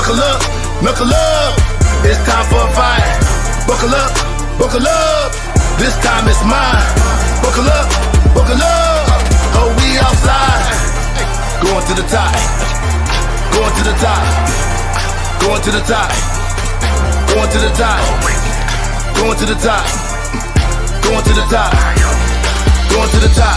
Buckle up, knuckle up. It's time for a fight. Buckle up, buckle up. This time it's mine. Buckle up, buckle up. Oh, we outside. Going to the top. Going to the top. Going to the top. Going to the top. Going to the top. Going to the top. Going to the top.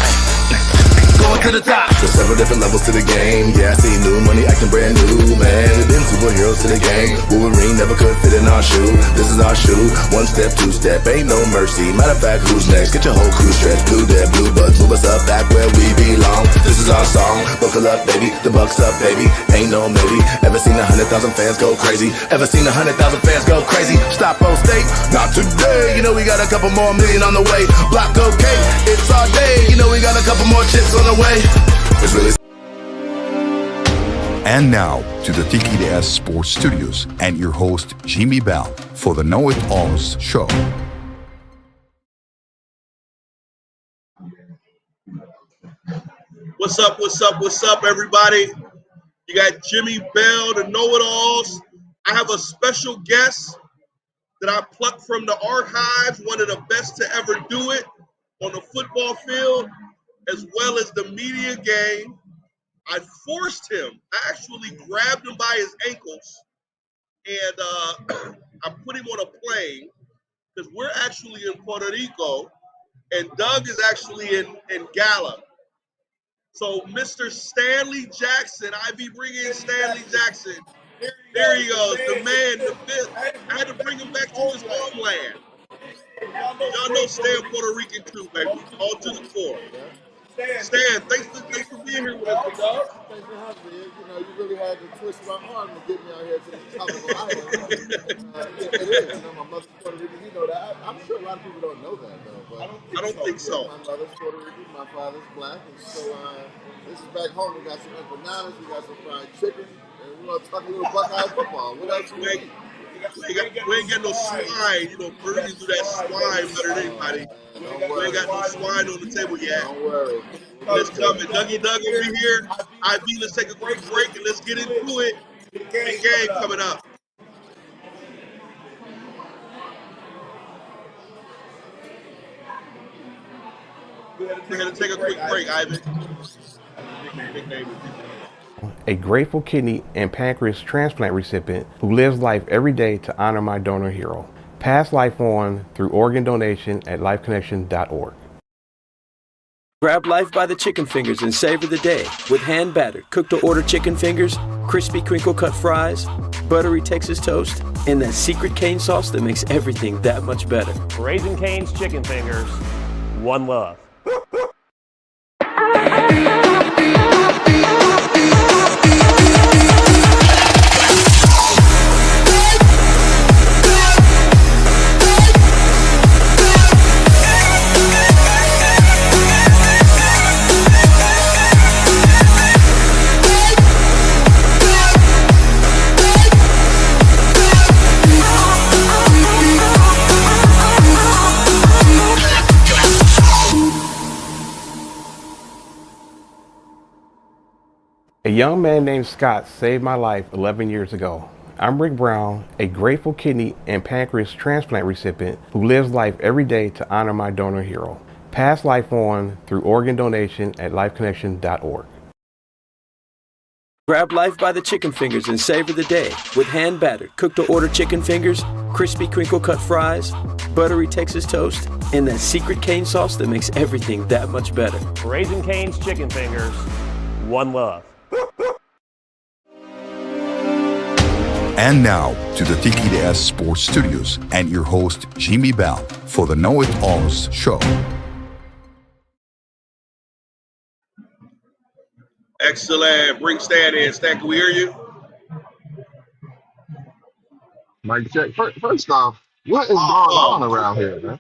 Going to the top. There's several different levels to the game. Yeah, I see new money acting brand new, man. We've been superheroes to the game. Wolverine never could fit in our shoe. This is our shoe. One step, two step, ain't no mercy. Matter of fact, who's next? Get your whole crew stretched. Blue dead, blue buds, move us up back where we belong. This is our song. Buckle up, baby. The buck's up, baby. Ain't no maybe. Ever seen 100,000 fans go crazy? Ever seen 100,000 fans go crazy? Stop on state? Not today. You know we got a couple more million on the way. Block okay, it's our day. You know we got a couple more chips on the way. It's really. And now to the TKDS Sports Studios and your host Jimmie Bell for the Know It Alls show. What's up, what's up, what's up, everybody? You got Jimmie Bell, the know-it-alls. I have a special guest that I plucked from the archives, one of the best to ever do it on the football field, as well as the media game. I forced him. I actually grabbed him by his ankles, and I put him on a plane because we're actually in Puerto Rico, and Doug is actually in Gala. So Mr. Stanley Jackson, I be bringing Stanley Jackson. There he goes, the man, the myth. I had to bring him back to his homeland. Y'all know Stan Puerto Rican too, baby. All to the core. Stan, thanks for being here with us, big dog. Thanks for having me. You know, you really had to twist my arm to get me out here to the top of the island. It is. You know, my mother's Puerto Rican. You know that. I'm sure a lot of people don't know that, though. But I don't think so. My mother's Puerto Rican. My father's black. And so this is back home. We got some empanadas. We got some fried chicken. And we're going to talk a little Buckeye football. What else we need? We ain't got no swine. You know, Birdies do that swine better than anybody. We ain't got no swine on the table yet. Don't worry. It's coming. Dougie Doug over here. IB, let's take a quick break and let's get into it. Big game coming up. We're going to take a quick break, Ivan. A grateful kidney and pancreas transplant recipient who lives life every day to honor my donor hero. Pass life on through organ donation at lifeconnection.org. Grab life by the chicken fingers and savor the day with hand-battered, cooked-to-order chicken fingers, crispy crinkle-cut fries, buttery Texas toast, and that secret cane sauce that makes everything that much better. Raising Cane's Chicken Fingers, one love. A young man named Scott saved my life 11 years ago. I'm Rick Brown, a grateful kidney and pancreas transplant recipient who lives life every day to honor my donor hero. Pass life on through organ donation at lifeconnection.org. Grab life by the chicken fingers and savor the day with hand-battered, cooked-to-order chicken fingers, crispy crinkle-cut fries, buttery Texas toast, and that secret cane sauce that makes everything that much better. Raising Cane's Chicken Fingers, one love. And now to the TKDS Sports Studios and your host Jimmie Bell for the Know It Alls show. Excellent. Bring Stan in. Stan, can we hear you? Mike check. First off, what is going on around here, man?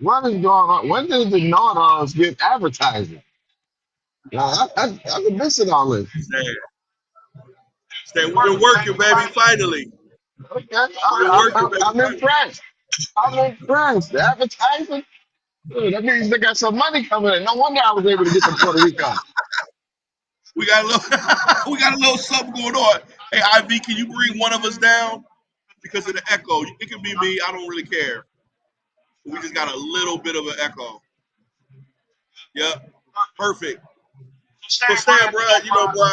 What is going on? When did the know-it-alls get advertising? Now, I've been missing all this. Stan, we've been working, baby, finally. Okay, I'm impressed. I'm impressed. The advertising, that means they got some money coming in. No wonder I was able to get to Puerto Rico. We got a little, we got a little something going on. Hey, IV, can you bring one of us down? Because of the echo. It can be me. I don't really care. We just got a little bit of an echo. Yep. Perfect. So Stan, bro, bro,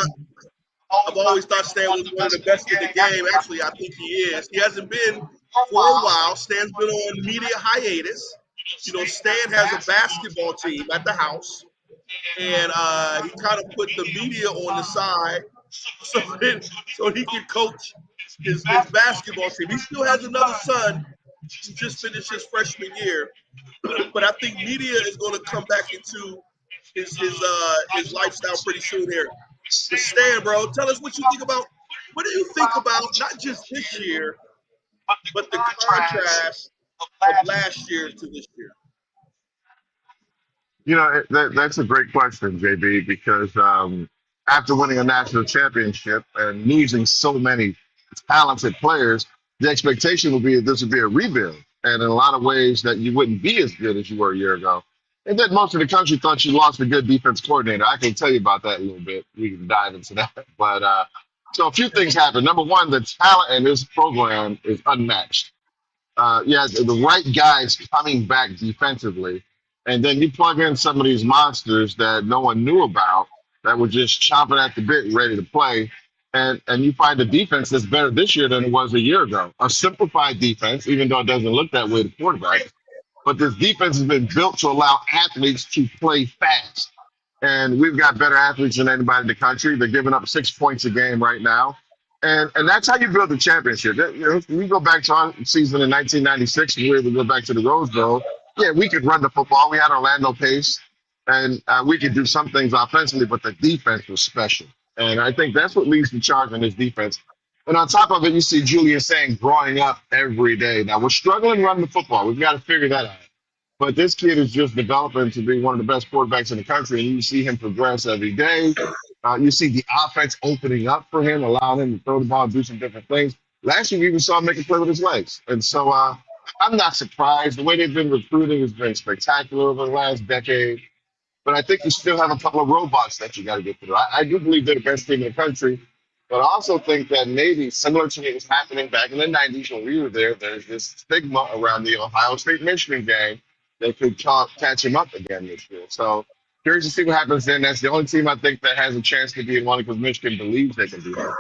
I've always thought Stan was one of the best in the game. Actually, I think he is. He hasn't been for a while. Stan's been on media hiatus. Stan has a basketball team at the house, and he kind of put the media on the side so he can coach his basketball team. He still has another son who just finished his freshman year, but I think media is going to come back into his lifestyle pretty soon here. But Stan, bro, tell us what you think about. What do you think about not just this year, but the contrast of last year to this year? That's a great question, JB, because after winning a national championship and losing so many talented players, the expectation would be that this would be a rebuild. And in a lot of ways, that you wouldn't be as good as you were a year ago. And that most of the country thought you lost a good defense coordinator. I can tell you about that a little bit. We can dive into that. But so a few things happened. Number one, the talent in this program is unmatched. Yeah, the right guys coming back defensively, and then you plug in some of these monsters that no one knew about that were just chomping at the bit, ready to play, and you find a defense that's better this year than it was a year ago. A simplified defense, even though it doesn't look that way to quarterbacks, but this defense has been built to allow athletes to play fast. And we've got better athletes than anybody in the country. They're giving up 6 points a game right now. And that's how you build a championship. We go back to our season in 1996, and we were able to go back to the Rose Bowl. Yeah, we could run the football. We had Orlando Pace, and we could do some things offensively, but the defense was special. And I think that's what leads the charge on this defense. And on top of it, you see Julian saying growing up every day. Now, we're struggling running the football. We've got to figure that out. But this kid is just developing to be one of the best quarterbacks in the country, and you see him progress every day. You see the offense opening up for him, allowing him to throw the ball and do some different things. Last year, we even saw him make a play with his legs. And so I'm not surprised. The way they've been recruiting has been spectacular over the last decade. But I think you still have a couple of robots that you got to get through. I do believe they're the best team in the country. But I also think that maybe similar to what was happening back in the 90s when we were there, there's this stigma around the Ohio State-Michigan game that could catch him up again this year. So curious to see what happens then. That's the only team I think that has a chance to be in one because Michigan believes they can do that.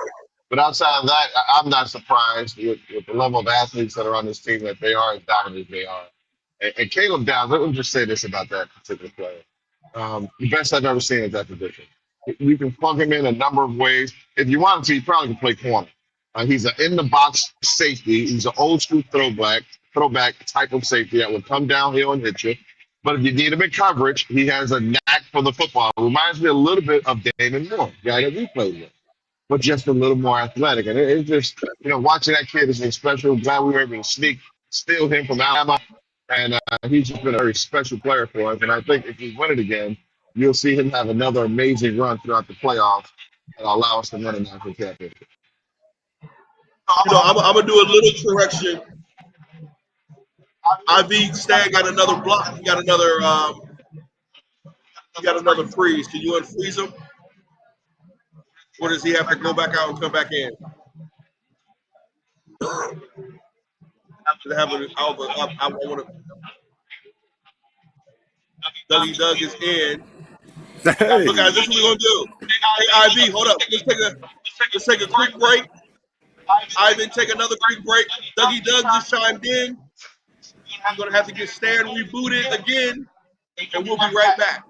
But outside of that, I'm not surprised with the level of athletes that are on this team that they are as dominant as they are. And Caleb Downs, let me just say this about that particular player. The best I've ever seen at that position. You can plug him in a number of ways. If you want to, you probably can play corner. He's an in-the-box safety. He's an old-school throwback type of safety that will come downhill and hit you. But if you need him in coverage, he has a knack for the football. Reminds me a little bit of Damon Moore, guy that we played with, but just a little more athletic. And it's just, watching that kid is special. Glad we were able to steal him from Alabama. And he's just been a very special player for us. And I think if we win it again, you'll see him have another amazing run throughout the playoffs and allow us to win a national championship. I'm going to do a little correction. IV Stan got another block. He got another freeze. Can you unfreeze him? Or does he have to go back out and come back in? I want to. Dougie Doug is in. Hey. So guys, this is what we're gonna do. Hey, IV, hold up. Let's take a quick break. Ivan, take another quick break. Dougie Doug just chimed in. I'm gonna have to get Stan rebooted again, and we'll be right back.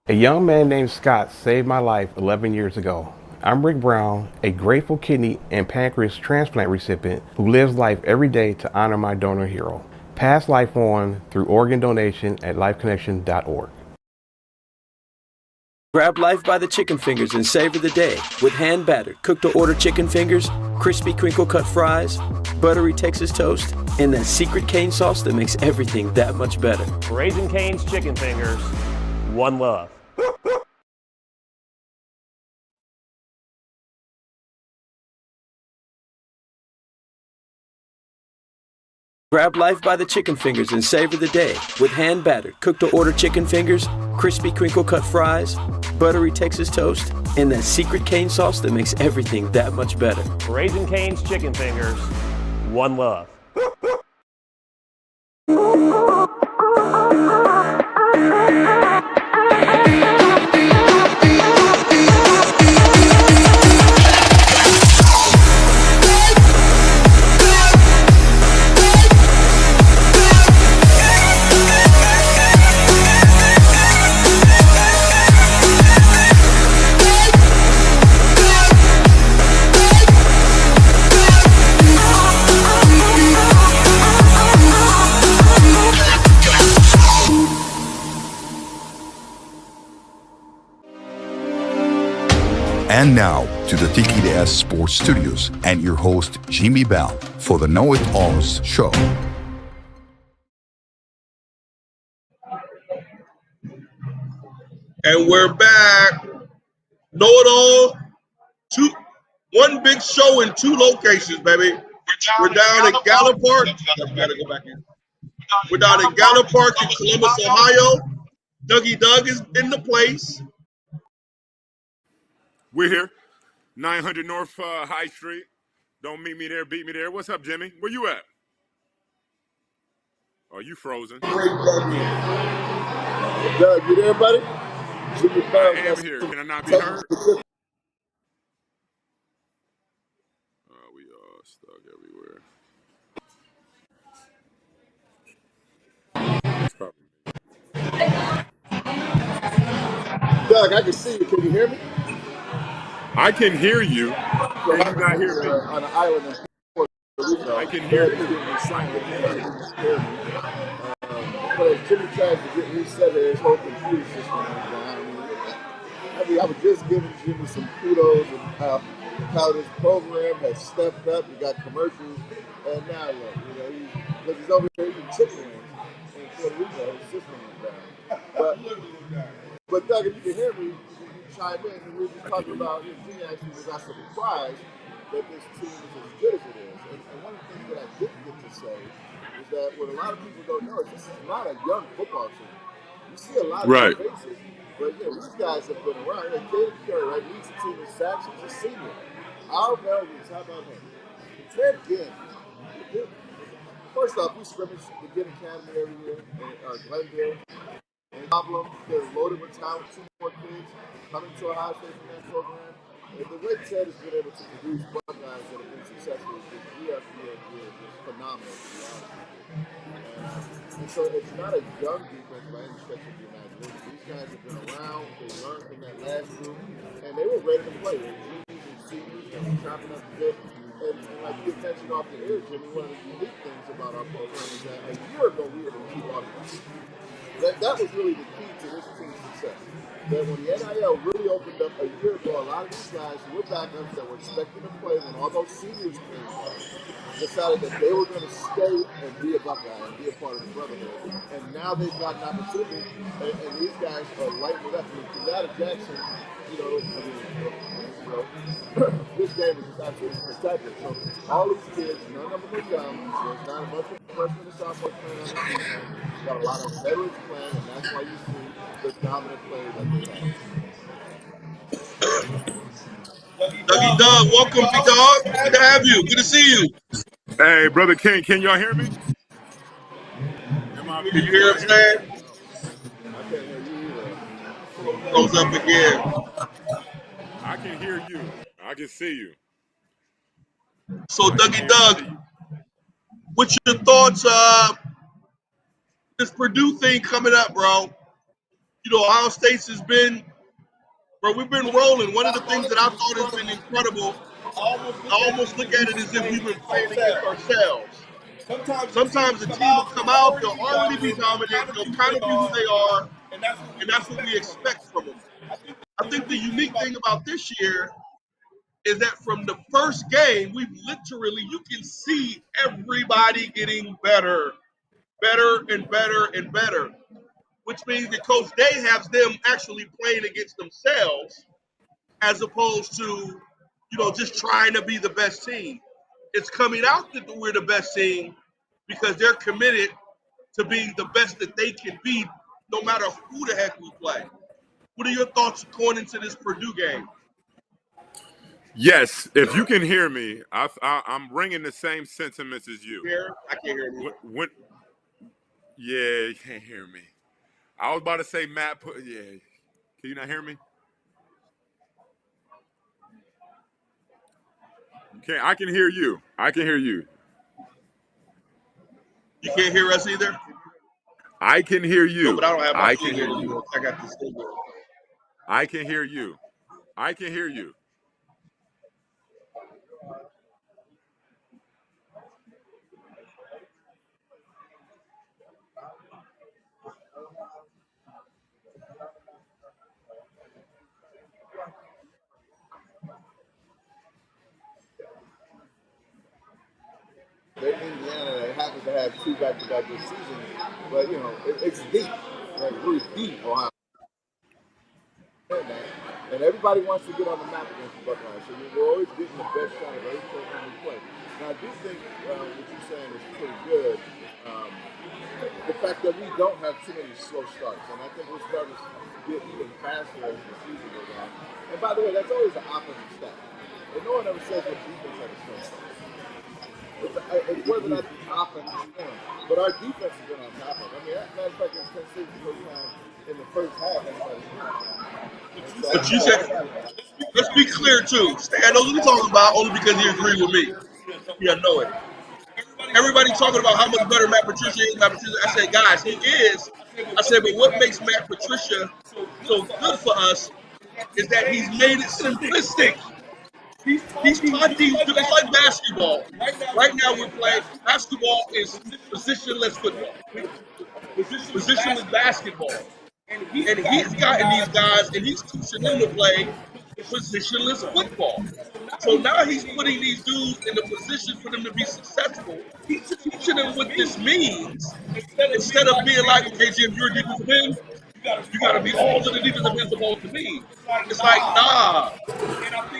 A young man named Scott saved my life 11 years ago. I'm Rick Brown, a grateful kidney and pancreas transplant recipient who lives life every day to honor my donor hero. Pass life on through organ donation at lifeconnection.org. Grab life by the chicken fingers and savor the day with hand-battered, cooked-to-order chicken fingers, crispy crinkle-cut fries, buttery Texas toast, and that secret cane sauce that makes everything that much better. Raising Cane's Chicken Fingers, one love. Grab life by the chicken fingers and savor the day with hand-battered, cooked-to-order chicken fingers, crispy crinkle-cut fries, buttery Texas toast, and that secret cane sauce that makes everything that much better. Raising Cane's Chicken Fingers, one love. And now to the Tiki the S Sports Studios and your host, Jimmie Bell, for the Know It Alls show. And we're back. Know it all. One big show in two locations, baby. We're down at Gallup Park. Gotta go back in. We're down at Gallup Park in Columbus, Ohio. Dougie Doug is in the place. We're here, 900 North High Street. Don't meet me there, beat me there. What's up, Jimmy? Where you at? Oh, you frozen. Doug, you there, buddy? I am here. Can I not be heard? We are stuck everywhere. Doug, I can see you. Can you hear me? I can hear you. Can you not hear me? On an island in Puerto Rico. I can hear you. But as Jimmie tries to get reset here, his whole computer system went down. I was just giving Jimmie some kudos and how this program has stepped up. We got commercials, and now look, because he's over here eating chicken wings in Puerto Rico, his system went down. But Doug, if you can hear me, you chime in. And we were just talking about, Jimmie actually was actually surprised that this team is as good as it is. And one of the things that I didn't get to say is that what a lot of people don't know is this is not a young football team. You see a lot of faces, but these guys have been around. Caleb Curry, right, leads the team in sacks. He's a senior. Al Melvins, how about him? Ted Ginn. First off, we scrimmage the Ginn Academy every year, Glendale. And problem, they're loaded with talent, 2 more kids coming to Ohio State from that program. And the way Ted has been able to produce Buckeyes that have been successful is just year after year after year, just phenomenal, to be honest with you. And so it's not a young defense by any stretch of the imagination. These guys have been around, they learned from that last group, and they were ready to play. They were juniors and seniors, they were chopping up the bit. And like you mentioned off the air, Jimmie, one of the unique things about our program is that a year ago we were the key audience. That was really the key to this team's success. That when the NIL really opened up a year ago, a lot of these guys who were backups that were expecting to play when all those seniors came decided that they were going to stay and be a Buckeye and be a part of the brotherhood. And now they've got an opportunity, and these guys are lighting it up. Out Jackson, this game is just absolutely spectacular. So all these kids, none of them are young. There's not a bunch of freshmen and sophomores playing on the team. Got a lot of veterans playing, and that's why you see the dominant players like they have. Dougie Doug, welcome, big dog. Good to have you. Good to see you. Hey, Brother King, can y'all hear me? Can you hear him, man? I can't hear you either. Goes up again. I can hear you. I can see you. So, Dougie Doug, what's your thoughts? This Purdue thing coming up, bro. Ohio State has been Bro, we've been rolling. One of the things that I thought has been incredible, I almost look at it as if we've been playing against ourselves. Sometimes the team will come out, they'll already be dominant, they'll kind of be who they are, and that's what we expect from them. I think the unique thing about this year is that from the first game, we've literally, you can see everybody getting better, better and better and better, which means that Coach Day has them actually playing against themselves as opposed to, just trying to be the best team. It's coming out that we're the best team because they're committed to being the best that they can be no matter who the heck we play. What are your thoughts going into this Purdue game? Yes, if you can hear me, I'm ringing the same sentiments as you. I can't hear you. Yeah, you can't hear me. I was about to say Matt. Yeah, can you not hear me? Okay, I can hear you. I can hear you. You can't hear us either? I can hear you. No, but I don't have my I can hear you. I got this thing here. I can hear you. I can hear you. They're Indiana that happens to have 2 back-to-back this season, but it's deep, like really deep Ohio. And everybody wants to get on the map against the Buckeyes, so we're always getting the best shot of every program we play. Now I do think what you're saying is pretty good. The fact that we don't have too many slow starts, and I think we're starting to get even faster as the season goes on. And by the way, that's always an offensive stat. And no one ever says what defense had a slow start. It's whether or not the offense is scoring. But our defense has been on top of it. I mean, matter of fact, in Penn State, the first time in the first half, anybody scored. But you said, let's be clear too. Stan knows what he's talking about only because he agreed with me. Yeah, know it. Everybody talking about how much better Matt Patricia is. I said, guys, he is. I said, but what makes Matt Patricia so good for us is that he's made it simplistic. He's taught these. It's like basketball. Right now we're playing basketball is positionless football. Positionless basketball. And he's gotten these guys and he's teaching them to play positionless football. So now he's putting these dudes in a position for them to be successful, teaching them what this means, instead of being like, okay, Jim, you're a defensive end, you got to be all that the defensive end supposed to be. It's like, nah.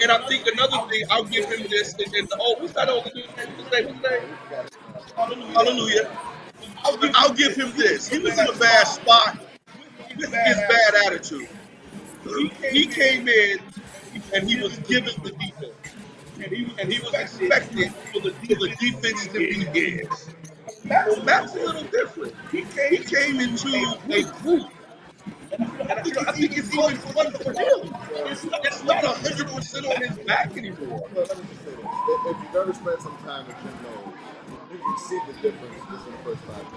And I think another thing, I'll give him this, and what's that old dude's name? What's his name? Hallelujah. I'll give him this. He was in a bad spot with his bad attitude. He came in and he was given the defense. And he was expected for the defense to be his. Well, Matt's a little different. He came into a group. And I think it's even fun for him. It's not 100% on his back anymore. Well, let me just say this. If you've ever spent some time with Jim Knowles, you can see the difference just in the first 5 minutes.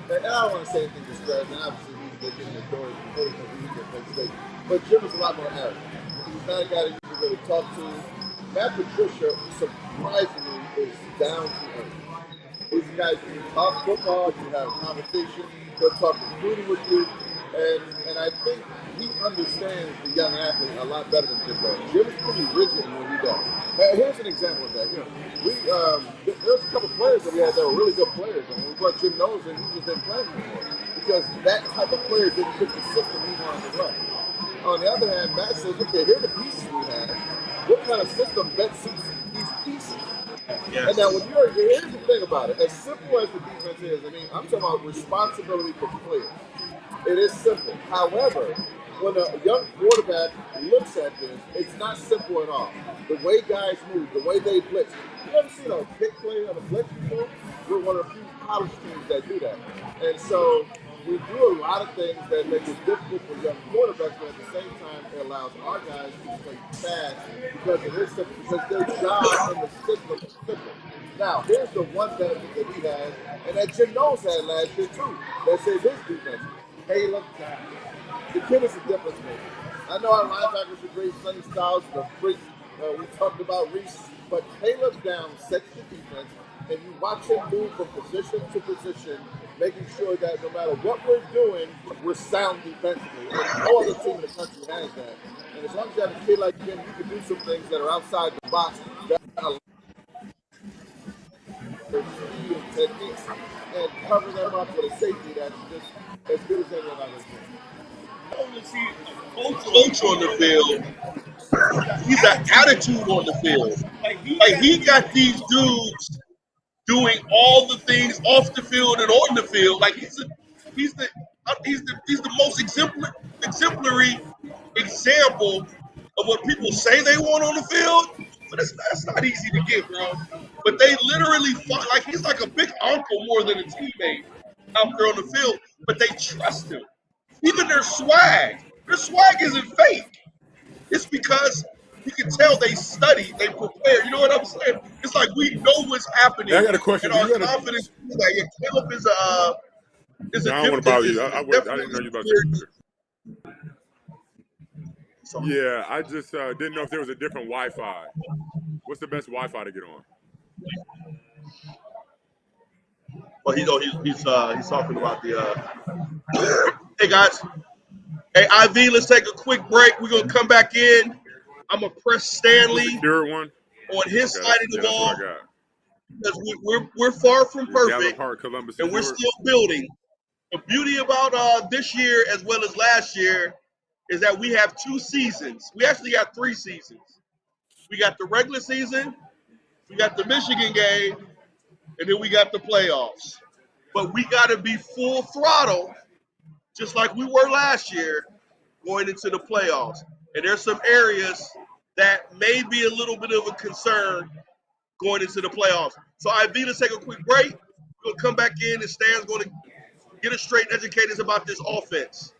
And I don't want to say anything disparaging. Obviously, he's getting the door before he gets Penn State. But Jim is a lot more arrogant. He's not a guy that you can really talk to. Matt Patricia, surprisingly, is down to earth. He's a guy who can talk football, you have a conversation, he'll talk recruiting with you. And I think he understands the young athlete a lot better than Jim does. Jim is pretty rigid in what he does. Here's an example of that. There's a couple players that we had that were really good players, and when we brought Jim Knowles in, he just didn't play anymore because that type of player didn't fit the system he wanted to run. On the other hand, Matt says, okay, here are the pieces we have. What kind of system best suits these pieces? Yes. And now, here's the thing about it. As simple as the defense is, I'm talking about responsibility for players. It is simple. However, when a young quarterback looks at this, it's not simple at all. The way guys move, the way they blitz. You ever seen a pick play on a blitz before? We're one of the few college teams that do that. And so we do a lot of things that make it difficult for young quarterbacks, but at the same time, it allows our guys to play fast because it is simple, because their job in the system is simple. Now, here's the one benefit that he has, and that Jim Knowles had last year too, that says his defense. Hey, look, the kid is a difference maker. I know our linebackers are great, Sonny Styles, the great, we talked about Reese, but Caleb Downs sets the defense, and you watch him move from position to position, making sure that no matter what we're doing, we're sound defensively. And no other team in the country has that. And as long as you have a kid like him, you can do some things that are outside the box that allow speed and techniques and cover them up with a safety that's just as good as any other team. I only see a coach on the field. He's an attitude on the field. Like he got these dudes doing all the things off the field and on the field. Like he's the most exemplary example of what people say they want on the field. But that's not easy to get, bro. But they literally fought, like he's like a big uncle more than a teammate out there on the field. But they trust him. Even their swag isn't fake. It's because you can tell they study, they prepare. You know what I'm saying? It's like we know what's happening, Hey, I got a question. and our confidence. Like, yeah, Caleb is No, a I don't want to bother you. I definitely didn't know you about very. Yeah, I just didn't know if there was a different Wi-Fi. What's the best Wi-Fi to get on? Well, he's talking about the. Hey guys, hey IV, let's take a quick break. We're gonna come back in. I'm gonna press Stanley Secure one on his okay, side of the that's wall what I got. because we're far from Gallup perfect, Park, Columbus, and we're secured. still building. The beauty about this year as well as last year is that we have 2 seasons. We actually got 3 seasons. We got the regular season, we got the Michigan game, and then we got the playoffs. But we got to be full throttle, just like we were last year, going into the playoffs. And there's some areas that may be a little bit of a concern going into the playoffs. So IV, let's take a quick break. We'll come back in, and Stan's going to get us straight and educate us about this offense.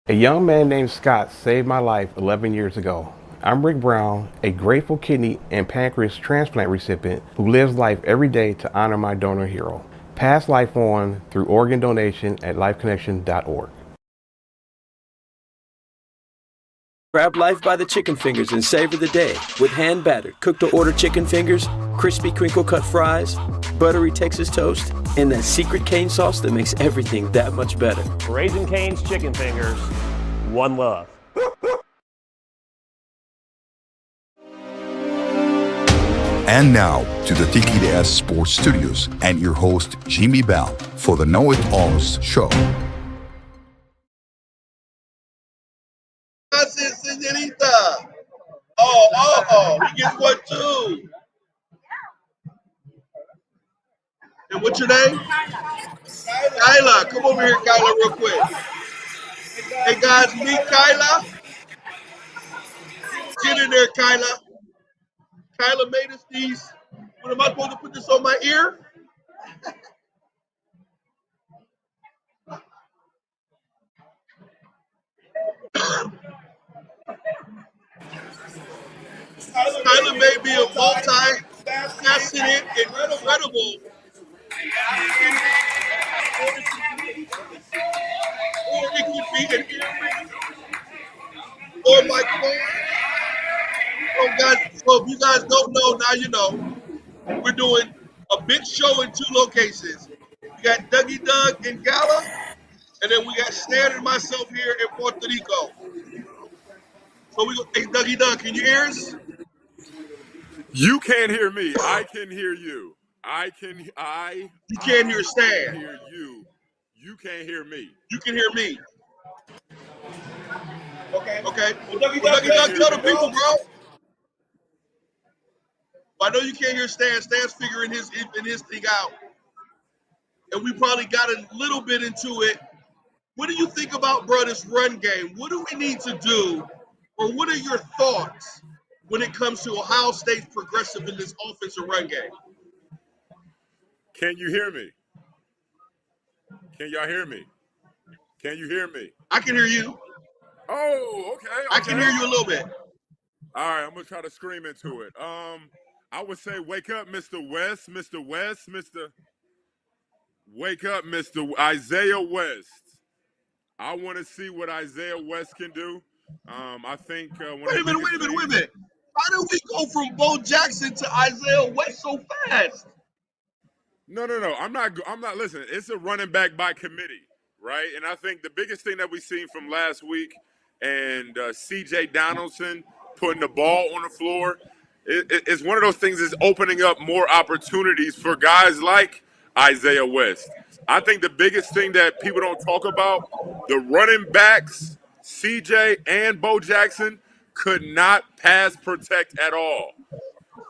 A young man named Scott saved my life 11 years ago. I'm Rick Brown, a grateful kidney and pancreas transplant recipient who lives life every day to honor my donor hero. Pass life on through organ donation at lifeconnection.org. Grab life by the chicken fingers and savor the day with hand-battered, cooked-to-order chicken fingers, crispy crinkle-cut fries, buttery Texas toast, and that secret cane sauce that makes everything that much better. Raising Cane's Chicken Fingers, one love. And now to the TKDS Sports Studios and your host, Jimmie Bell, for the Know It Alls show. Señorita. Oh, he gets one too. And what's your name? Kyla. Come over here, Kyla, real quick. Hey guys, meet Kyla. Get in there, Kyla. Kyla made us these. What am I supposed to put this on my ear? Kyla may be a multi-faceted, incredible, or it could be an earring or like phone. Oh, guys, so if you guys don't know, now you know. We're doing a big show in 2 locations. We got Dougie Doug in Gala, and then we got Stan and myself here in Puerto Rico. So we go, hey, Dougie Doug, can you hear us? You can't hear me. I can hear you. You can't hear Stan. Hear you. You can't hear me. You can hear me. Okay. Well, Dougie Well, Doug, tell the people, bro. Well, I know you can't hear Stan. Stan's figuring his thing out, and we probably got a little bit into it. What do you think about, bro, this run game? What do we need to do, or what are your thoughts when it comes to Ohio State's progressive in this offensive run game? Can you hear me? Can y'all hear me? Can you hear me? I can hear you. Oh, okay. I can hear you a little bit. All right, I'm gonna try to scream into it. I would say, wake up, Mr. West, Mr. West, Mr. Wake up, Mr. Isaiah West. I want to see what Isaiah West can do. I think Wait a minute. How did we go from Bo Jackson to Isaiah West so fast? No. I'm not listening. It's a running back by committee, right? And I think the biggest thing that we seen from last week and C.J. Donaldson putting the ball on the floor, it's one of those things that's opening up more opportunities for guys like Isaiah West. I think the biggest thing that people don't talk about, the running backs, C.J. and Bo Jackson, could not pass protect at all.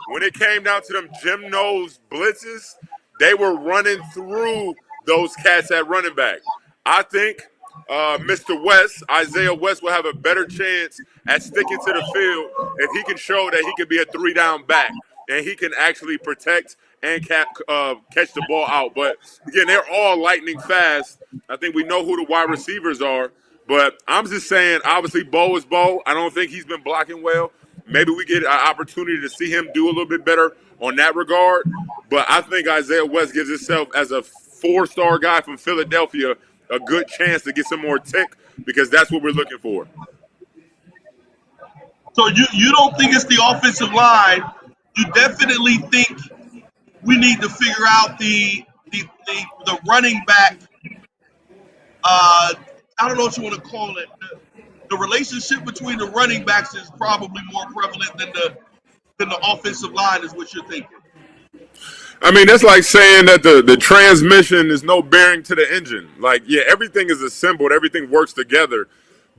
When it came down to them Jim Knowles blitzes, they were running through those cats at running back. I think Mr. West, Isaiah West, will have a better chance at sticking to the field if he can show that he can be a 3-down back and he can actually protect and catch the ball out. But, again, they're all lightning fast. I think we know who the wide receivers are. But I'm just saying, obviously, Bo is Bo. I don't think he's been blocking well. Maybe we get an opportunity to see him do a little bit better on that regard. But I think Isaiah West gives himself, as a 4-star guy from Philadelphia, a good chance to get some more tick because that's what we're looking for. So you don't think it's the offensive line? You definitely think we need to figure out the running back. I don't know what you want to call it. The relationship between the running backs is probably more prevalent than the offensive line, is what you're thinking. I mean, that's like saying that the transmission is no bearing to the engine. Like, yeah, everything is assembled, everything works together.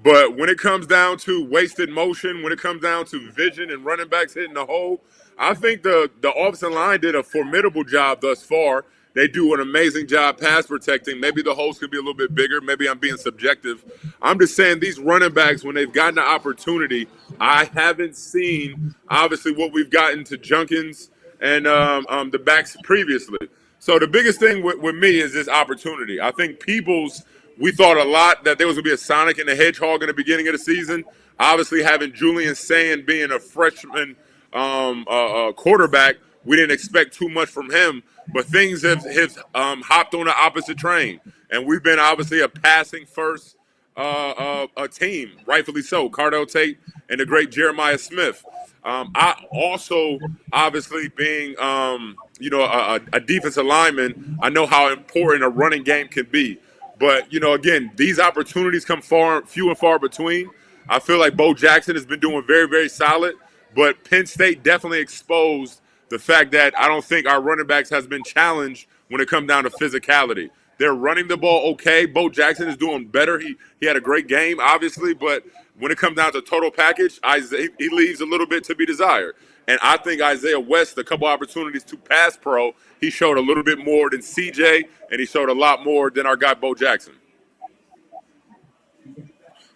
But when it comes down to wasted motion, when it comes down to vision and running backs hitting the hole, I think the offensive line did a formidable job thus far. They do an amazing job pass protecting. Maybe the holes could be a little bit bigger. Maybe I'm being subjective. I'm just saying these running backs, when they've gotten the opportunity, I haven't seen, obviously, what we've gotten to Junkins and the backs previously. So the biggest thing with me is this opportunity. I think Peoples, we thought a lot that there was going to be a Sonic and a Hedgehog in the beginning of the season. Obviously, having Julian Sand being a freshman quarterback, we didn't expect too much from him. But things have hopped on the opposite train. And we've been obviously a passing first a team, rightfully so. Cardell Tate and the great Jeremiah Smith. I also, obviously, being a defensive lineman, I know how important a running game can be. But again, these opportunities come few and far between. I feel like Bo Jackson has been doing very, very solid, but Penn State definitely exposed the fact that I don't think our running backs has been challenged when it comes down to physicality. They're running the ball okay. Bo Jackson is doing better. He had a great game, obviously, but when it comes down to total package, he leaves a little bit to be desired. And I think Isaiah West, a couple opportunities to pass pro, he showed a little bit more than CJ, and he showed a lot more than our guy Bo Jackson.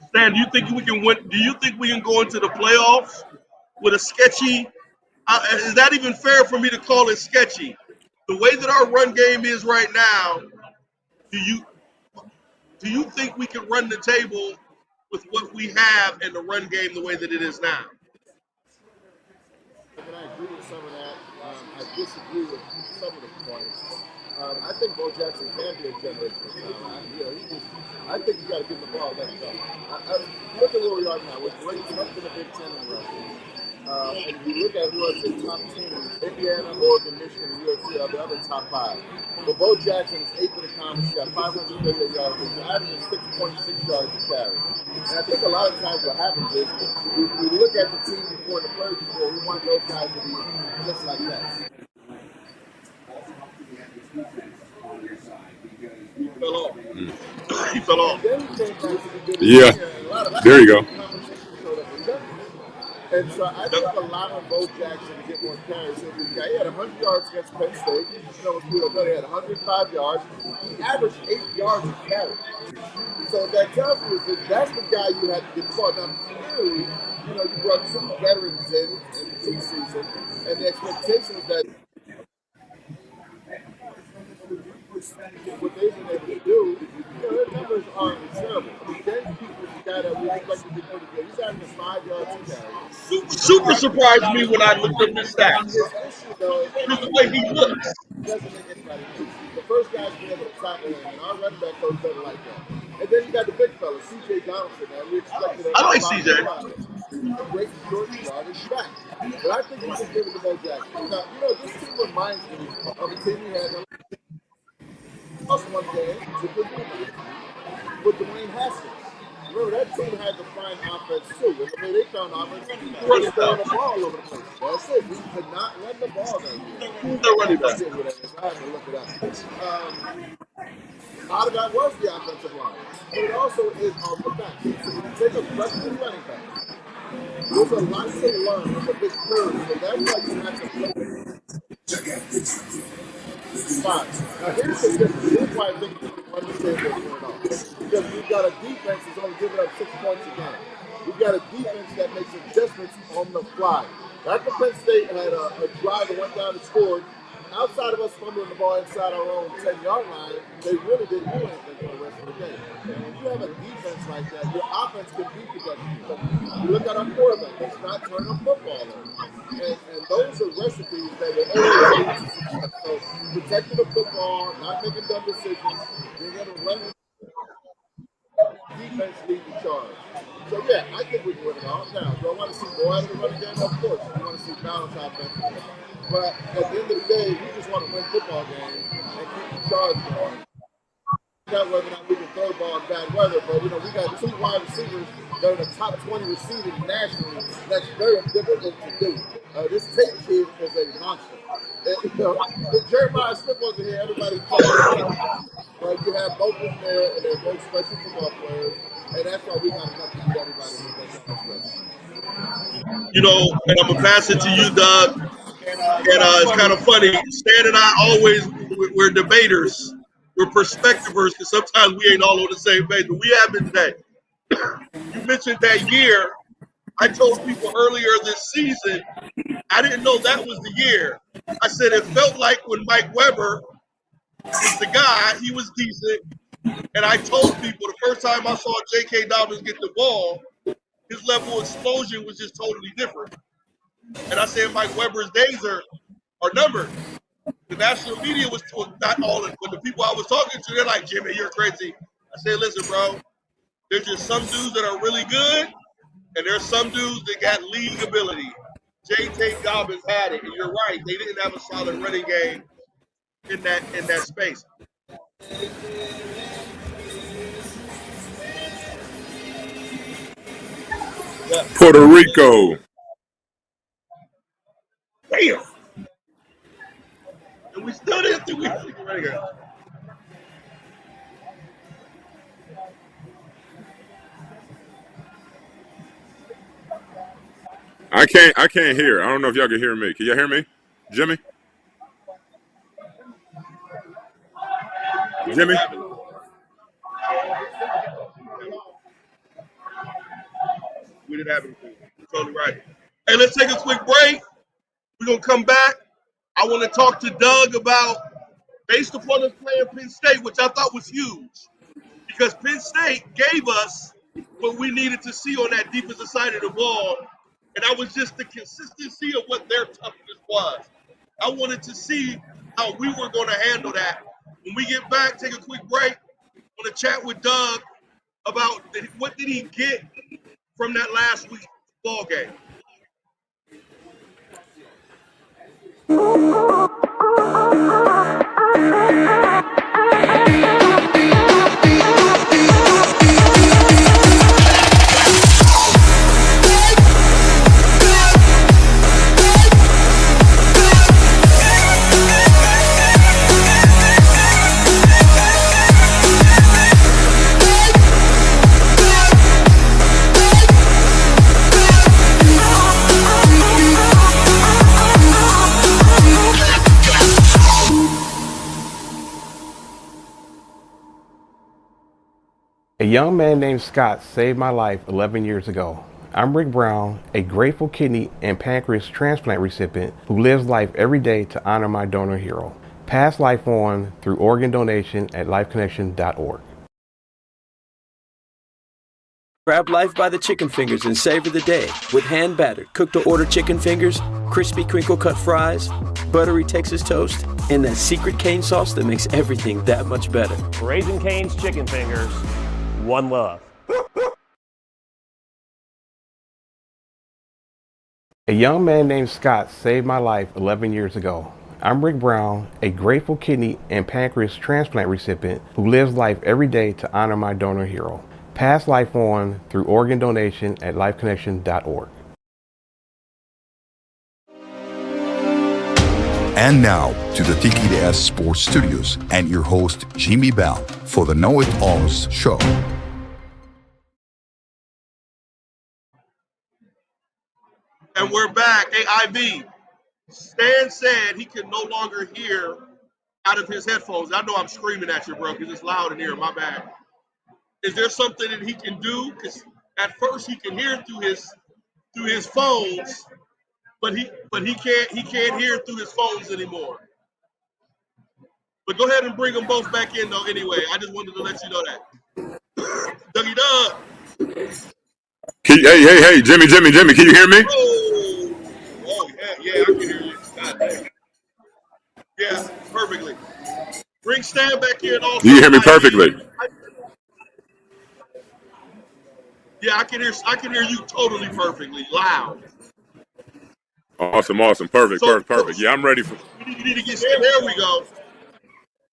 Stan, do you think we can win? Do you think we can go into the playoffs with a sketchy? Is that even fair for me to call it sketchy? The way that our run game is right now, do you think we can run the table with what we have in the run game the way that it is now? And I agree with some of that. I disagree with some of the points. I think Bo Jackson can be a generational talent. I think you got to give him the ball. Look at where we are now. We're ranked up in the Big Ten in rushing. And if you look at who are the top teams, Indiana, Oregon, Michigan, and USC are the other top 5. But Bo Jackson is 8th in the conference. He got 538 yards. He's averaging 6.6 yards a carry. And I think a lot of times what happens is we look at the team before the first before we want those guys to be just like that. He fell off. Yeah, there you go. And so I think allowing Bo Jackson to get more carries. So the guy, he had 100 yards against Penn State. You know, he had 105 yards. He averaged 8 yards a carry. So what that tells me is that that's the guy you have to get the ball. Now, clearly, you know, you brought some veterans in the preseason, and the expectation is that what they've been able to do, you know, their numbers aren't terrible. I mean, Ben Keith was the guy that we expected to be pretty good. He's averaging 5 yards a carry. Super surprised me when I looked up his stats. His issue, though, is Just the way he looks. he doesn't make anybody miss. The first guy's been able to tackle him, and our running back coach doesn't like that. And then you got the big fella, C.J. Donaldson, man. We expected him I like to CJ. He's a great short yardage back. But I think we can give it to Bo Jackson. Now, you know, this team reminds me of a team we had lost one game to Purdue with Dwayne Haskins. Remember, that team had to find offense too. And the way they found offense, they were throwing the ball all over the place. That's it. We could not run the ball that year. Who's their running back? I have to look it up. A lot of that was the offensive line. But it also is on the back. So when you take a freshman running back, there's a lot to learn. It's a big curve. So that's why you have to play. Fine. Now here's the difference. Here's why I think you can understand what's going on. Because we've got a defense that's only giving up 6 points a game. We've got a defense that makes adjustments on the fly. After Penn State had a drive that went down and scored, outside of us fumbling the ball inside our own 10-yard line, they really didn't do anything for the rest of the game. And when you have a defense like that, your offense can beat the defense. You look at our quarterback, he's not turning the football over. And those are recipes that will always lead to success. So protecting the football, not making dumb decisions, being able to run defense lead the charge. So yeah, I think we can win it all. Now, do I want to see more out of the running game? Of course. We want to see balance offense. But at the end of the day, we just want to win football games and keep the charge going. Not whether or not we can throw the ball in bad weather, but you know, we got 2 wide receivers that are the top 20 receiving nationally. That's very difficult to do. This Tate kid is a monster. And, you know, if Jeremiah Smith wasn't here, everybody would talk. But you have both of them there, and they're both special football players, and that's why we got enough to beat everybody in the You know, and I'm gonna pass it to you, Doug. And it's kind of funny. Stan and I we're debaters. We're perspectivers, because sometimes we ain't all on the same page, but we have been today. You mentioned that year. I told people earlier this season, I didn't know that was the year. I said it felt like when Mike Weber was the guy, he was decent. And I told people the first time I saw J.K. Dobbins get the ball, his level of explosion was just totally different. And I said Mike Weber's days are numbered. The national media was not all in, but the people I was talking to, they're like, Jimmie, you're crazy. I said, listen, bro, there's just some dudes that are really good, and there's some dudes that got league ability. J.K. Dobbins had it, and you're right. They didn't have a solid running game in that space. Puerto Rico. Damn. And we still didn't think we had a running game. I can't hear. I don't know if y'all can hear me. Can y'all hear me? Jimmie? Jimmie? We didn't have anything. You're totally right. Hey, let's take a quick break. We're going to come back. I want to talk to Doug about, based upon us playing Penn State, which I thought was huge, because Penn State gave us what we needed to see on that defensive side of the ball, and that was just the consistency of what their toughness was. I wanted to see how we were going to handle that. When we get back, take a quick break. I want to chat with Doug about what did he get from that last week's ball game. A young man named Scott saved my life 11 years ago. I'm Rick Brown, a grateful kidney and pancreas transplant recipient who lives life every day to honor my donor hero. Pass life on through organ donation at lifeconnection.org. Grab life by the chicken fingers and savor the day with hand-battered, cooked-to-order chicken fingers, crispy crinkle-cut fries, buttery Texas toast, and that secret cane sauce that makes everything that much better. Raising Cane's Chicken Fingers, one love. A young man named Scott saved my life 11 years ago. I'm Rick Brown, a grateful kidney and pancreas transplant recipient who lives life every day to honor my donor hero. Pass life on through organ donation at lifeconnection.org. And now to the TKDS Sports Studios and your host, Jimmie Bell, for the Know It Alls show. And we're back. Hey, IB, Stan said he can no longer hear out of his headphones. I know I'm screaming at you, bro, because it's loud in here. My bad. Is there something that he can do? Because at first he can hear through his phones, but he can't hear through his phones anymore. But go ahead and bring them both back in though. Anyway, I just wanted to let you know that. Dougie Doug. Hey, Jimmie, can you hear me? Oh yeah, I can hear you. God damn. Yeah, perfectly. Bring Stan back in also. You hear me perfectly? Yeah, I can hear you totally perfectly, loud. Awesome, perfect. Yeah, I'm ready for. You need to get Stan. There we go.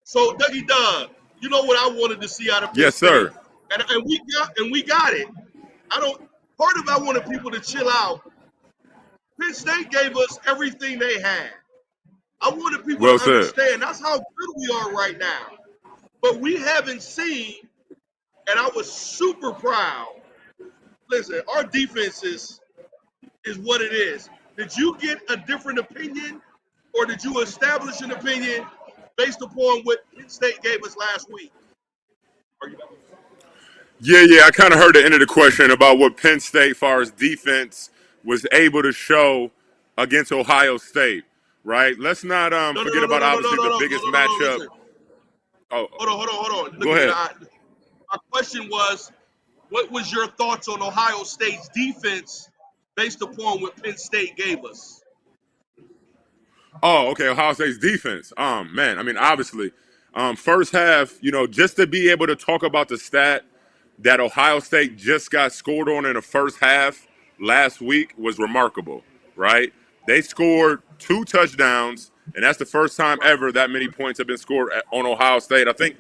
So Dougie Doug, you know what I wanted to see out of Penn Yes, State, sir. and we got it. Part of I wanted people to chill out. Penn State gave us everything they had. I wanted people Well to said. understand that's how good we are right now. But we haven't seen, and I was super proud. Listen, our defense is what it is. Did you get a different opinion, or did you establish an opinion based upon what Penn State gave us last week? Yeah. I kind of heard the end of the question about what Penn State, far as defense, was able to show against Ohio State. Right. Let's not forget about obviously the biggest matchup. Listen. Oh, Hold on. Go ahead. My question was, what was your thoughts on Ohio State's defense based upon what Penn State gave us? Oh, okay. Ohio State's defense. Man, I mean, obviously, first half, just to be able to talk about the stat that Ohio State just got scored on in the first half last week was remarkable, right? They scored 2 touchdowns, and that's the first time ever that many points have been scored on Ohio State. I think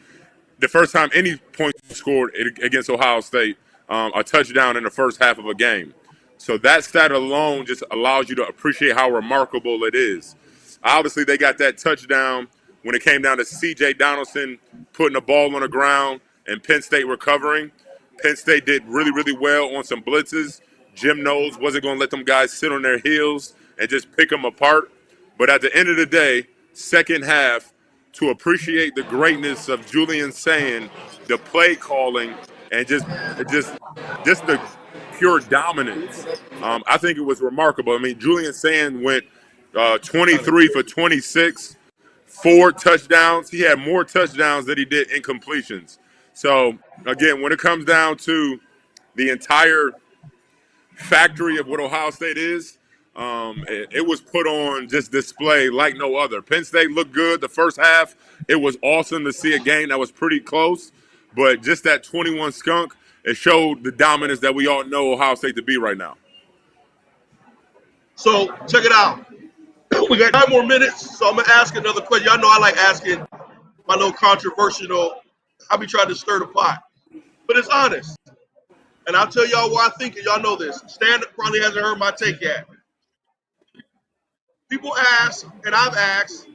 the first time any points scored against Ohio State, a touchdown in the first half of a game. So that stat alone just allows you to appreciate how remarkable it is. Obviously, they got that touchdown when it came down to C.J. Donaldson putting the ball on the ground and Penn State recovering. Penn State did really, really well on some blitzes. Jim Knowles wasn't going to let them guys sit on their heels and just pick them apart. But at the end of the day, second half, to appreciate the greatness of Julian Sand, the play calling, and just the pure dominance. I think it was remarkable. I mean, Julian Sand went 23 for 26, 4 touchdowns. He had more touchdowns than he did incompletions. So, again, when it comes down to the entire factory of what Ohio State is, it was put on just display like no other. Penn State looked good the first half. It was awesome to see a game that was pretty close, but just that 21 skunk, it showed the dominance that we all know Ohio State to be right now. So check it out. We got 9 more minutes, so I'm gonna ask another question. Y'all know I like asking my little controversial. I be trying to stir the pot, but it's honest. And I'll tell y'all why I think, and y'all know this. Stan probably hasn't heard my take yet. People ask, and I've asked,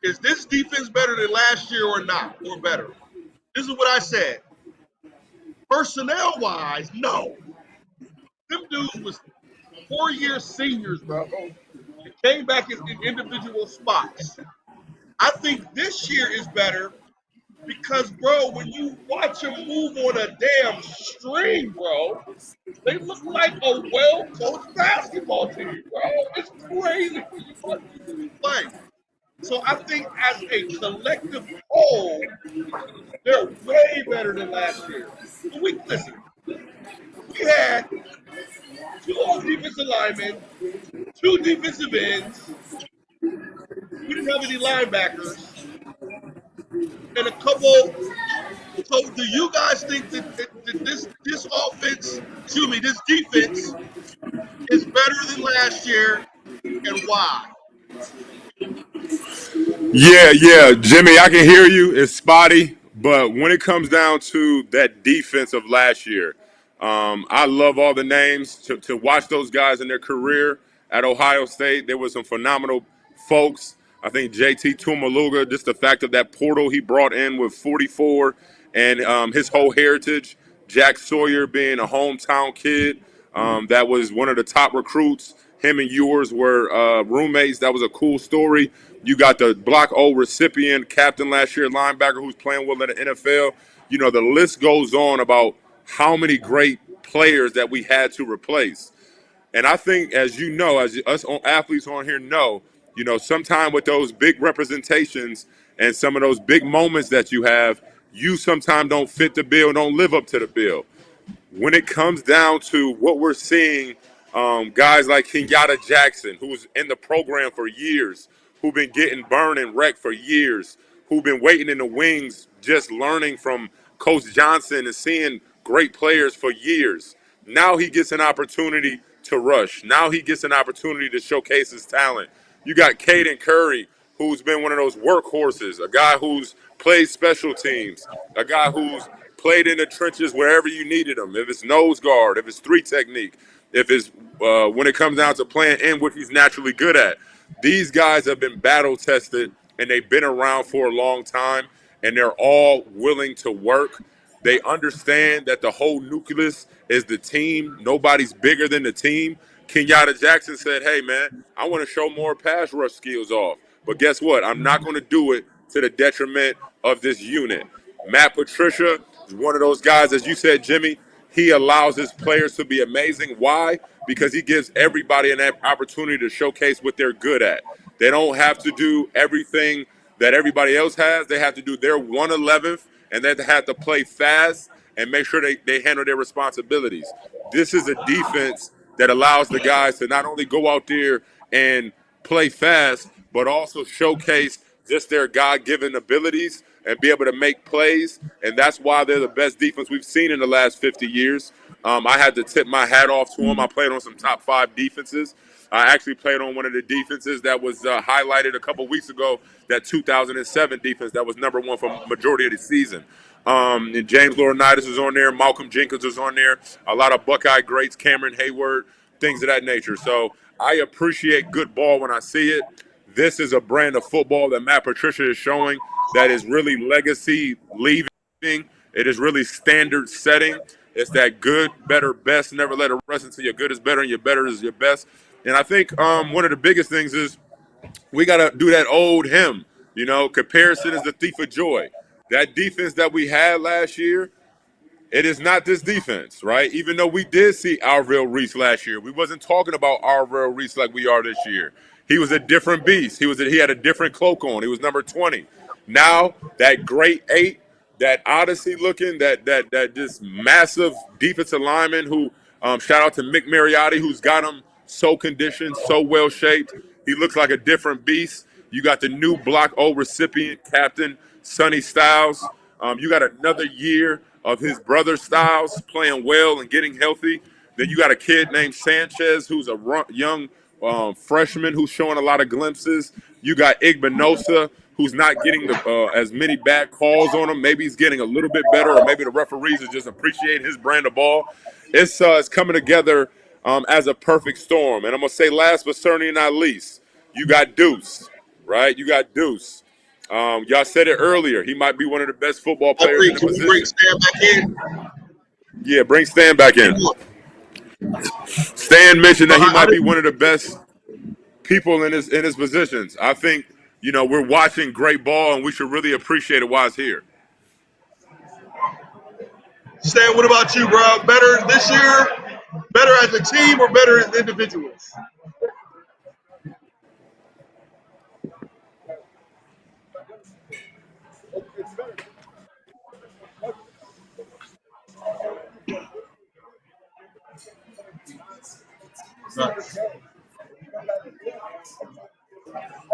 is this defense better than last year or not, or better? This is what I said. Personnel-wise, no. Them dudes was 4-year seniors, bro. They came back in individual spots. I think this year is better Because, bro, when you watch him move on a damn string, bro, they look like a well-coached basketball team, bro. It's crazy when you watch these dudes play. So I think as a collective whole, they're way better than last year. Listen, we had two defensive linemen, two defensive ends. We didn't have any linebackers, and a couple. So, do you guys think that this offense, excuse me, this defense is better than last year, and why? Yeah, Jimmy, I can hear you. It's spotty, but when it comes down to that defense of last year, I love all the names to watch those guys in their career at Ohio State. There were some phenomenal folks. I think JT Tumaluga, just the fact of that portal he brought in with 44 and his whole heritage. Jack Sawyer being a hometown kid that was one of the top recruits. Him and yours were roommates. That was a cool story. You got the Block O recipient, captain last year, linebacker who's playing well in the NFL. You know, the list goes on about how many great players that we had to replace. And I think, as you know, as us athletes on here know, you know, sometime with those big representations and some of those big moments that you sometimes don't fit the bill, don't live up to the bill. When it comes down to what we're seeing, guys like Kenyatta Jackson, who's in the program for years, who've been getting burned and wrecked for years, who've been waiting in the wings, just learning from Coach Johnson and seeing great players for years. Now he gets an opportunity to rush. Now he gets an opportunity to showcase his talent. You got Caden Curry, who's been one of those workhorses, a guy who's played special teams, a guy who's played in the trenches wherever you needed him. If it's nose guard, if it's three technique, if it's when it comes down to playing in what he's naturally good at. These guys have been battle tested and they've been around for a long time and they're all willing to work. They understand that the whole nucleus is the team. Nobody's bigger than the team. Kenyatta Jackson said, hey, man, I want to show more pass rush skills off. But guess what? I'm not going to do it to the detriment of this unit. Matt Patricia is one of those guys, as you said, Jimmy, he allows his players to be amazing. Why? Because he gives everybody an opportunity to showcase what they're good at. They don't have to do everything that everybody else has. They have to do their 1/11th, and they have to play fast and make sure they handle their responsibilities. This is a defense that allows the guys to not only go out there and play fast, but also showcase just their God-given abilities and be able to make plays. And that's why they're the best defense we've seen in the last 50 years. I had to tip my hat off to them. I played on some top 5 defenses. I actually played on one of the defenses that was highlighted a couple weeks ago, that 2007 defense that was number 1 for majority of the season. And James Laurinaitis was on there. Malcolm Jenkins was on there. A lot of Buckeye greats, Cameron Hayward, things of that nature. So I appreciate good ball when I see it. This is a brand of football that Matt Patricia is showing that is really legacy leaving. It is really standard setting. It's that good, better, best. Never let it rest until your good is better and your better is your best. And I think one of the biggest things is we got to do that old hymn. You know, comparison is the thief of joy. That defense that we had last year, it is not this defense, right? Even though we did see Arvell Reese last year, we wasn't talking about Arvell Reese like we are this year. He was a different beast. He had a different cloak on. He was number 20. Now that great 8, that Odyssey looking, that just massive defensive lineman who shout out to Mick Mariotti, who's got him so conditioned, so well shaped. He looks like a different beast. You got the new Block O recipient, Captain Sonny Styles. You got another year of his brother Styles playing well and getting healthy. Then you got a kid named Sanchez who's a young freshman who's showing a lot of glimpses. You got Igbinosa who's not getting as many bad calls on him. Maybe he's getting a little bit better, or maybe the referees are just appreciating his brand of ball. It's coming together as a perfect storm. And I'm going to say last but certainly not least, you got Deuce, right? You got Deuce. Y'all said it earlier. He might be one of the best football players in the position. Bring Stan back in? Yeah, bring Stan back in. Stan mentioned that he might be one of the best people in his positions. I think, you know, we're watching great ball, and we should really appreciate it while it's here. Stan, what about you, bro? Better this year? Better as a team or better as individuals?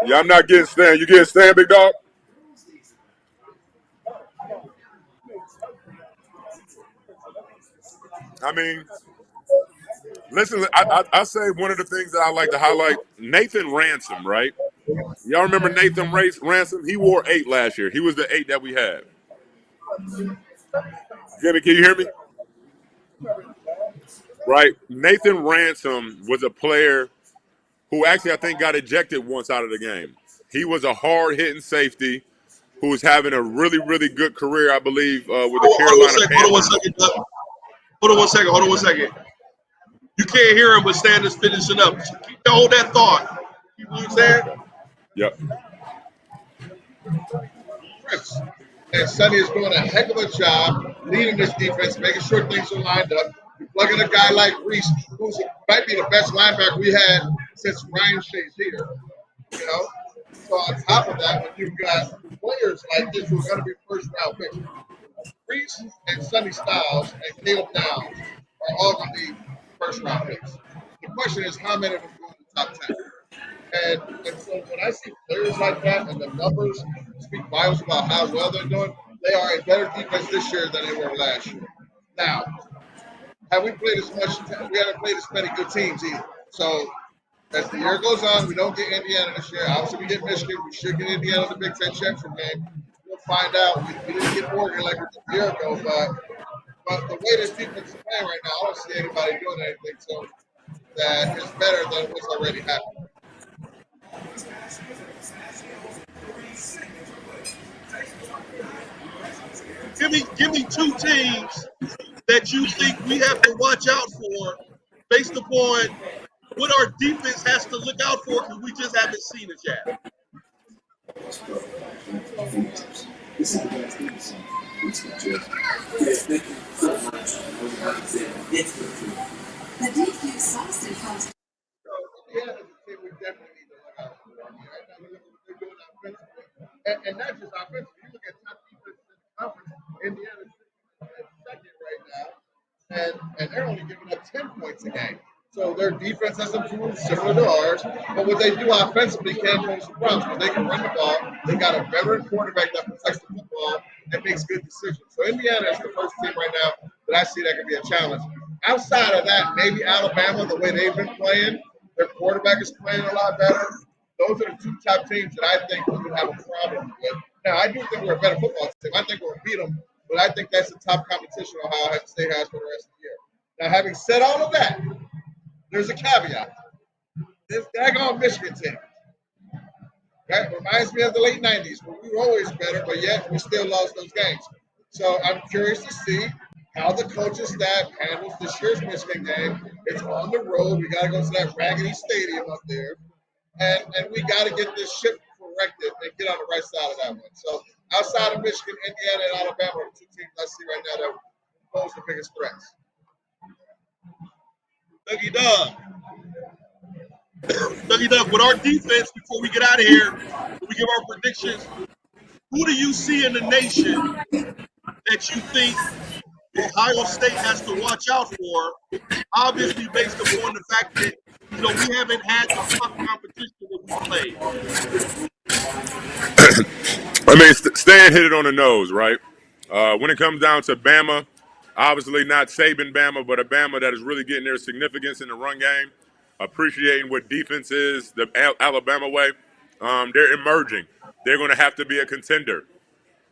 Yeah, I'm not getting Stan. You getting Stan, big dog? I mean, listen, I say one of the things that I like to highlight, Nathan Ransom, right? Y'all remember Nathan Ransom? He wore 8 last year. He was the 8 that we had. Jimmy, can you hear me? Right. Nathan Ransom was a player who actually I think got ejected once out of the game. He was a hard-hitting safety who was having a really, really good career, I believe, with the Hold on one Carolina second. Hold on one Panthers. second. Hold on one second. Hold on one second. You can't hear him, but Stan is finishing up. Hold that thought. You know what I'm saying? Yep. Prince. And Sonny is doing a heck of a job leading this defense, making sure things are lined up. You plug in a guy like Reese, who might be the best linebacker we had since Ryan Shea's here. You know, so on top of that, when you've got players like this who are going to be first round picks, Reese and Sonny Styles and Caleb Downs are all going to be first round picks. The question is how many of them go in the top 10? And so when I see players like that and the numbers speak volumes about how well they're doing, they are a better defense this year than they were last year. Now, have we played as much? We haven't played as many good teams either. So as the year goes on, we don't get Indiana this year. Obviously, we get Michigan. We should get Indiana in the Big Ten championship game. We'll find out. We didn't get Oregon like we did a year ago, but the way this defense is playing right now, I don't see anybody doing anything so that is better than what's already happened. Give me 2 teams that you think we have to watch out for based upon what our defense has to look out for because we just haven't seen it yet. The DQ sausage house. Yeah, that's a team we definitely need to look out for. I mean, right now, look at what they're doing offensively. And not just offensively. You look at top defense in the conference, Indiana's second right now, and they're only giving up 10 points a game. So their defense has improved similar to ours, but what they do offensively can pose some problems because they can run the ball. They got a veteran quarterback that protects the football and makes good decisions. So Indiana is the first team right now that I see that could be a challenge. Outside of that, maybe Alabama, the way they've been playing, their quarterback is playing a lot better. Those are the 2 top teams that I think we would have a problem with. Now, I do think we're a better football team. I think we'll beat them, but I think that's a tough competition on how Ohio State has for the rest of the year. Now, having said all of that, there's a caveat. This daggone Michigan team. That reminds me of the late 90s where we were always better, but yet we still lost those games. So I'm curious to see how the coaching staff handles this year's Michigan game. It's on the road. We got to go to that raggedy stadium up there. And we got to get this ship corrected and get on the right side of that one. So outside of Michigan, Indiana, and Alabama are the 2 teams I see right now that pose the biggest threats. Dougie Doug, with our defense, before we get out of here, we give our predictions. Who do you see in the nation that you think Ohio State has to watch out for? Obviously, based upon the fact that we haven't had the tough competition that we played. I mean, Stan hit it on the nose, right? When it comes down to Bama, obviously not Saban Bama, but a Bama that is really getting their significance in the run game, appreciating what defense is the Alabama way. They're emerging. They're going to have to be a contender.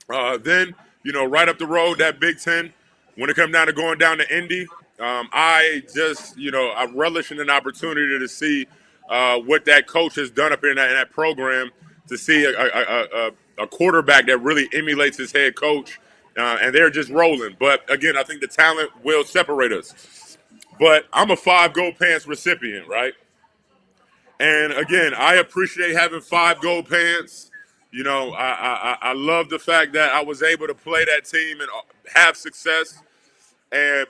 Then, right up the road, that Big Ten, when it comes down to going down to Indy, I just, I relish in an opportunity to see what that coach has done up here in that program, to see a quarterback that really emulates his head coach, and they're just rolling. But, again, I think the talent will separate us. But I'm a 5 gold pants recipient, right? And, again, I appreciate having 5 gold pants. I love the fact that I was able to play that team and have success.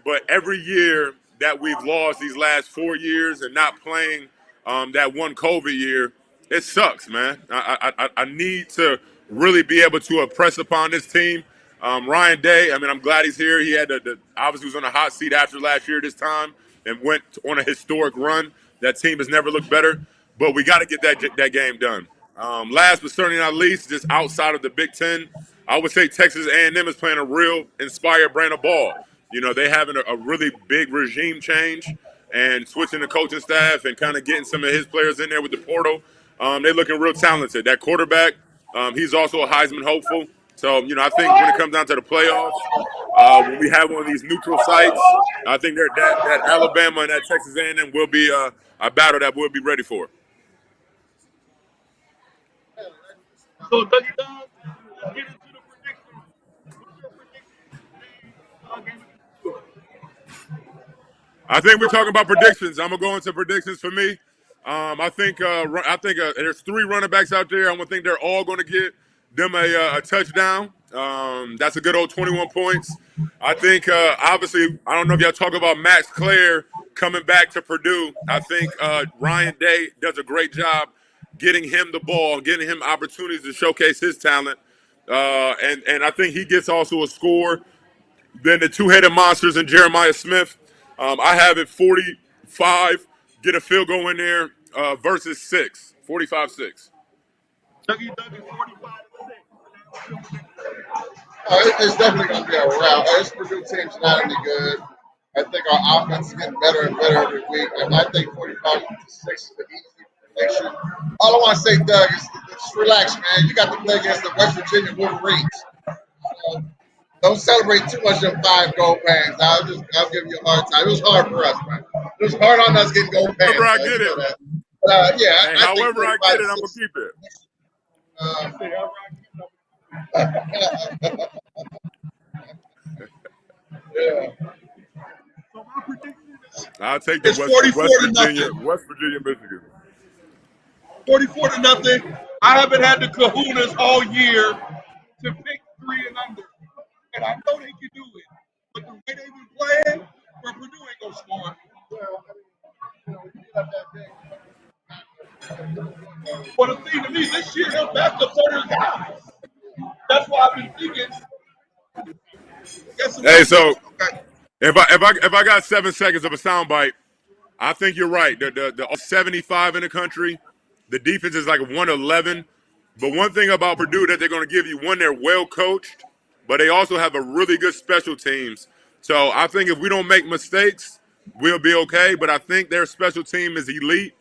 But every year that we've lost these last 4 years and not playing that one COVID year, it sucks, man. I need to really be able to impress upon this team. Ryan Day, I mean, I'm glad he's here. He had obviously was on a hot seat after last year this time and went on a historic run. That team has never looked better, but we got to get that game done. Last but certainly not least, just outside of the Big Ten, I would say Texas A&M is playing a real inspired brand of ball. You know, they having a really big regime change and switching the coaching staff and kind of getting some of his players in there with the portal. They're looking real talented. That quarterback, he's also a Heisman hopeful. So, you know, I think when it comes down to the playoffs, when we have one of these neutral sites, I think that Alabama and that Texas A&M will be a battle that we'll be ready for. So, Dougie Doug, let's get into the predictions. What's your prediction? I think we're talking about predictions. I'm gonna go into predictions for me. I think there's 3 running backs out there. I'm gonna think they're all gonna get them a touchdown. That's a good old 21 points. I think obviously I don't know if y'all talk about Max Clare coming back to Purdue. I think Ryan Day does a great job getting him the ball, getting him opportunities to showcase his talent, and I think he gets also a score. Then the two-headed monsters and Jeremiah Smith. I have it 45, get a field goal in there versus 6, 45-6. Dougie Doug is 45-6. It's definitely going to be a rout. This Purdue team's not any good. I think our offense is getting better and better every week. And I think 45-6 is an easy prediction. All I want to say, Doug, is just relax, man. You got to play against the West Virginia Wolverines. Don't celebrate too much of 5 gold pans. I'll give you a hard time. It was hard for us, man. It was hard on us getting gold pans. However I get it. Yeah. However I get it, I'm going to keep it. Yeah. So my prediction is I'll take the It's West Virginia, Michigan. 44-0. I haven't had the kahunas all year to pick 3 and under. And I know they can do it. But the way they've been playing, where Purdue ain't going to score. But the thing to me, this year, they'll back up other guys. That's why I've been thinking. Hey, so if I got 7 seconds of a soundbite, I think you're right. The 75 in the country, the defense is like 111. But one thing about Purdue that they're going to give you, one, they're well coached, but they also have a really good special teams. So I think if we don't make mistakes, we'll be okay. But I think their special team is elite,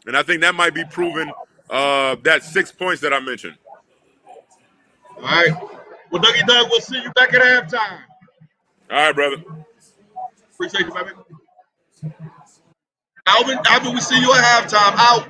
and I think that might be proven that 6 points that I mentioned. All right. Well, Dougie Doug, we'll see you back at halftime. All right, brother. Appreciate you, baby. Alvin, we see you at halftime. Out.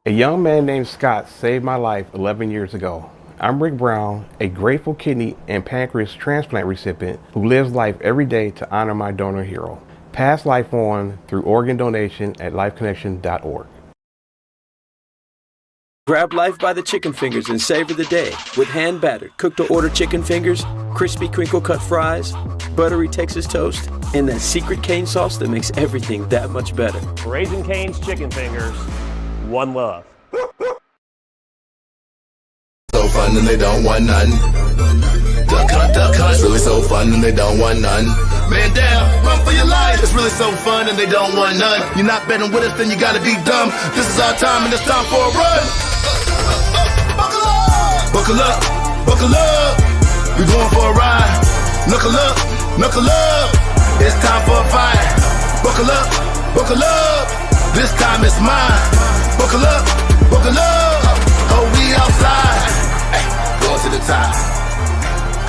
A young man named Scott saved my life 11 years ago. I'm Rick Brown, a grateful kidney and pancreas transplant recipient who lives life every day to honor my donor hero. Pass life on through organ donation at lifeconnection.org. Grab life by the chicken fingers and savor the day with hand-battered, cooked-to-order chicken fingers, crispy crinkle-cut fries, buttery Texas toast, and that secret cane sauce that makes everything that much better. Raising Cane's Chicken Fingers, one love. So fun and they don't want none. Duck hunt, it's really so fun and they don't want none. Man down, run for your life. It's really so fun and they don't want none. You're not betting with us, then you gotta be dumb. This is our time and it's time for a run. Buckle up, buckle up, buckle up. We going for a ride. Knuckle up, knuckle up. It's time for a fight. Buckle up, buckle up. This time it's mine. Buckle up, buckle up. Oh, we outside. Hey, going to the top.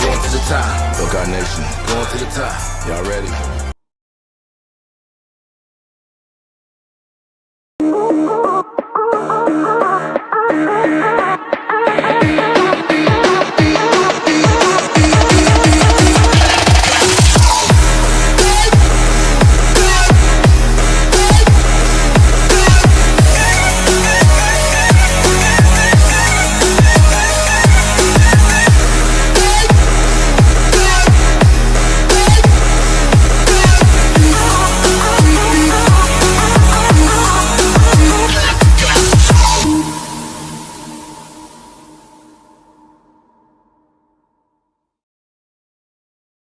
Going to the top. Look, our nation. Going to the top. Y'all ready?